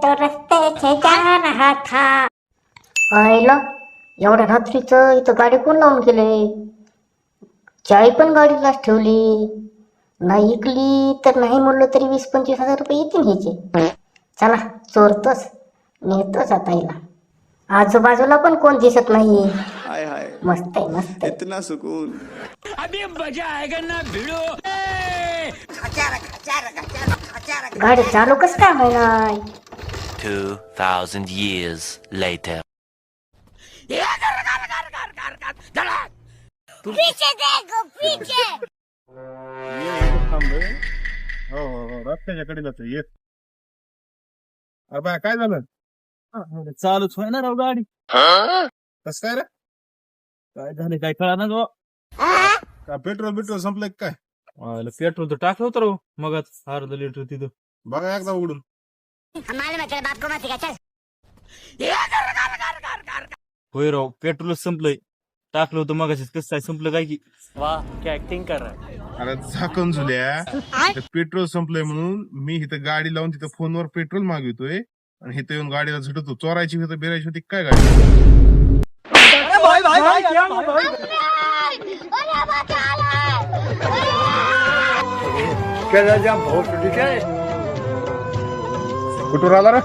तो रस्ते से जा रहा था. आईला एवढ्या रात्रीचं इथं गाडी कोण लावून गेले? चावी पण गाडीलाच ठेवली. नाही इकली तर नाही म्हणलं तरी 20-25 हजार रुपये येतील ह्याचे. चला चोरतोच, नेतोच आता हिला. आजूबाजूला पण कोण दिसत नाही. हाय हाय मस्त आहे मस्त आहे. इतना सुकून. अभी मजा आएगा ना भिड़ो. गाडी चालू कस काय होणार? 2,000 years later. पीछे देखो पीछे. हो हो हो रस्त्याच्या कडेलाच आहे, ये. अरे बा काय झालं? चालूच होय ना राव गाडी. कसं काय रे? काय झालं काय कळा ना गो. का पेट्रोल संपलंय का काय? पेट्रोल तर टाकलं होतं राव मग अर्धा लिटर तिथं. बघा एकदा उघडून. हमारे में तेरे बाप को मत सिखा चल. होय राव पेट्रोलच संपलंय. टाकलं होतं मग कसं काय संपलं काय की. अरे झाकण झुल्या ते पेट्रोल संपलंय म्हणून मी इथं गाडी लावून तिथं फोनवर पेट्रोल मागवतोय आणि इथं येऊन गाडीला झटतो. चोरायची होती बिरायची होती काय गाडी? कुठून आला रे?